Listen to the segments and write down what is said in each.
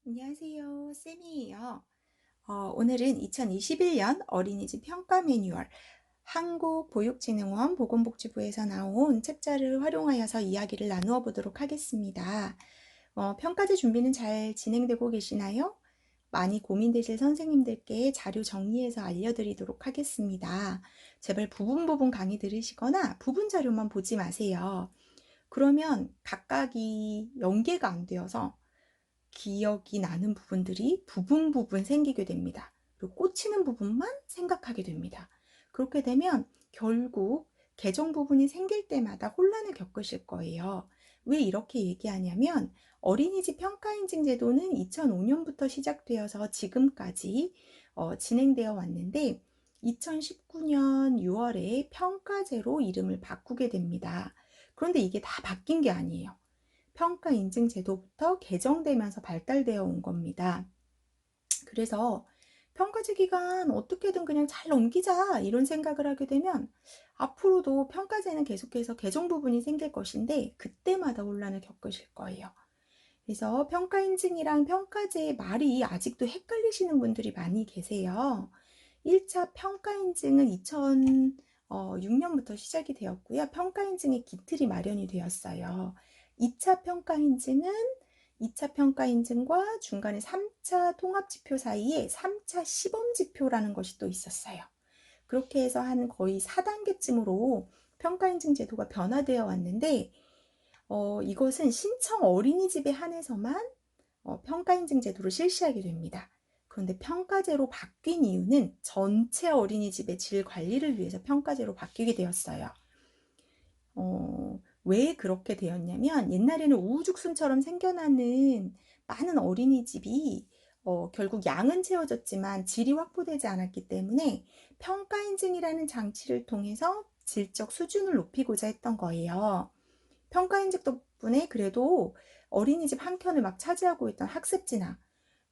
안녕하세요. 쌤이에요. 오늘은 2021년 어린이집 평가 매뉴얼 한국보육진흥원 보건복지부에서 나온 챕자를 활용하여서 이야기를 나누어 보도록 하겠습니다. 평가제 준비는 잘 진행되고 계시나요? 많이 고민되실 선생님들께 자료 정리해서 알려드리도록 하겠습니다. 제발 부분 강의 들으시거나 부분 자료만 보지 마세요. 그러면 각각이 연계가 안 되어서 기억이 나는 부분들이 부분 생기게 됩니다. 그리고 꽂히는 부분만 생각하게 됩니다. 그렇게 되면 결국 개정 부분이 생길 때마다 혼란을 겪으실 거예요. 왜 이렇게 얘기하냐면 어린이집 평가인증 제도는 2005년부터 시작되어서 지금까지 진행되어 왔는데 2019년 6월에 평가제로 이름을 바꾸게 됩니다. 그런데 이게 다 바뀐 게 아니에요. 평가 인증 제도부터 개정되면서 발달되어 온 겁니다. 그래서 평가제 기간 어떻게든 그냥 잘 넘기자 이런 생각을 하게 되면 앞으로도 평가제는 계속해서 개정 부분이 생길 것인데 그때마다 혼란을 겪으실 거예요. 그래서 평가 인증이랑 평가제의 말이 아직도 헷갈리시는 분들이 많이 계세요. 1차 평가 인증은 2006년부터 시작이 되었고요. 평가 인증의 기틀이 마련이 되었어요. 2차 평가 인증은 2차 평가 인증과 중간에 3차 통합지표 사이에 3차 시범지표라는 것이 또 있었어요. 그렇게 해서 한 거의 4단계쯤으로 평가 인증 제도가 변화되어 왔는데 이것은 신청 어린이집에 한해서만 평가 인증 제도를 실시하게 됩니다. 그런데 평가제로 바뀐 이유는 전체 어린이집의 질 관리를 위해서 평가제로 바뀌게 되었어요. 왜 그렇게 되었냐면 옛날에는 우후죽순처럼 생겨나는 많은 어린이집이 결국 양은 채워졌지만 질이 확보되지 않았기 때문에 평가 인증이라는 장치를 통해서 질적 수준을 높이고자 했던 거예요. 평가 인증 덕분에 그래도 어린이집 한 켠을 막 차지하고 있던 학습지나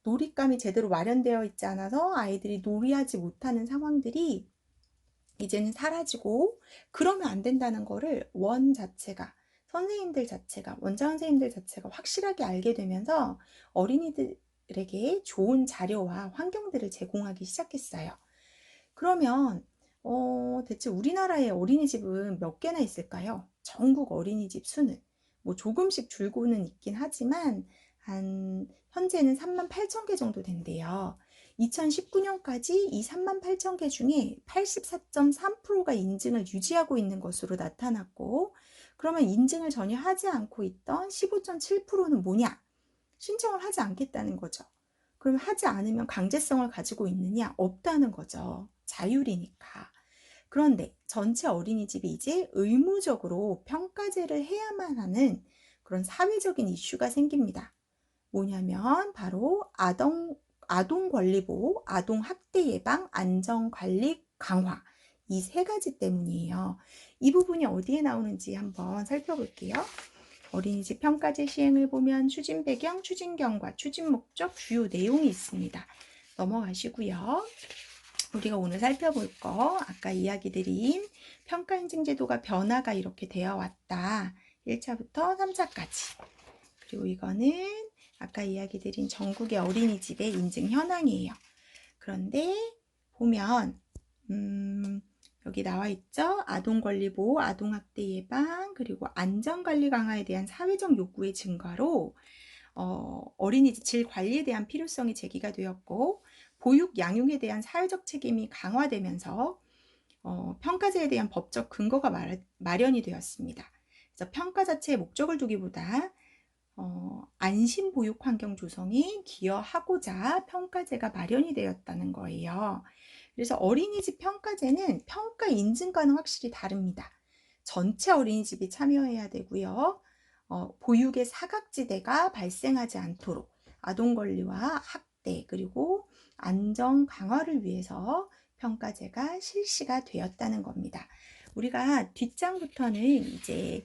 놀잇감이 제대로 마련되어 있지 않아서 아이들이 놀이하지 못하는 상황들이 이제는 사라지고 그러면 안 된다는 거를 원장 선생님들 자체가 확실하게 알게 되면서 어린이들에게 좋은 자료와 환경들을 제공하기 시작했어요. 그러면 대체 우리나라의 어린이집은 몇 개나 있을까요? 전국 어린이집 수는 뭐 조금씩 줄고는 있긴 하지만 현재는 38,000개 정도 된대요. 2019년까지 이 38,000개 중에 84.3%가 인증을 유지하고 있는 것으로 나타났고, 그러면 인증을 전혀 하지 않고 있던 15.7%는 뭐냐? 신청을 하지 않겠다는 거죠. 그럼 하지 않으면 강제성을 가지고 있느냐? 없다는 거죠. 자율이니까. 그런데 전체 어린이집이 이제 의무적으로 평가제를 해야만 하는 그런 사회적인 이슈가 생깁니다. 뭐냐면 바로 아동 권리 보호, 아동 학대 예방, 안전 관리 강화 이 세 가지 때문이에요. 이 부분이 어디에 나오는지 한번 살펴볼게요. 어린이집 평가제 시행을 보면 추진 배경, 추진 경과, 추진 목적, 주요 내용이 있습니다. 넘어가시고요. 우리가 오늘 살펴볼 거 아까 이야기 드린 평가 인증 제도가 변화가 이렇게 되어 왔다. 1차부터 3차까지. 그리고 이거는 아까 이야기 드린 전국의 어린이집의 인증 현황이에요. 그런데 보면 여기 나와 있죠. 아동권리보호, 아동학대 예방, 그리고 안전관리 강화에 대한 사회적 요구의 증가로 어린이집 질 관리에 대한 필요성이 제기가 되었고 보육, 양육에 대한 사회적 책임이 강화되면서 평가제에 대한 법적 근거가 마련이 되었습니다. 그래서 평가 자체의 목적을 두기보다 안심 보육 환경 조성에 기여하고자 평가제가 마련이 되었다는 거예요. 그래서 어린이집 평가제는 평가 인증과는 확실히 다릅니다. 전체 어린이집이 참여해야 되고요. 보육의 사각지대가 발생하지 않도록 아동 권리와 학대 그리고 안전 강화를 위해서 평가제가 실시가 되었다는 겁니다. 우리가 뒷장부터는 이제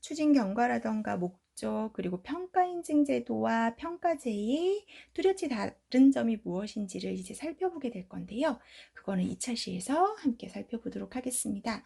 추진 경과라던가 목적 그리고 평가 인증 제도와 평가제의 뚜렷이 다른 점이 무엇인지를 이제 살펴보게 될 건데요. 그거는 2차 시에서 함께 살펴보도록 하겠습니다.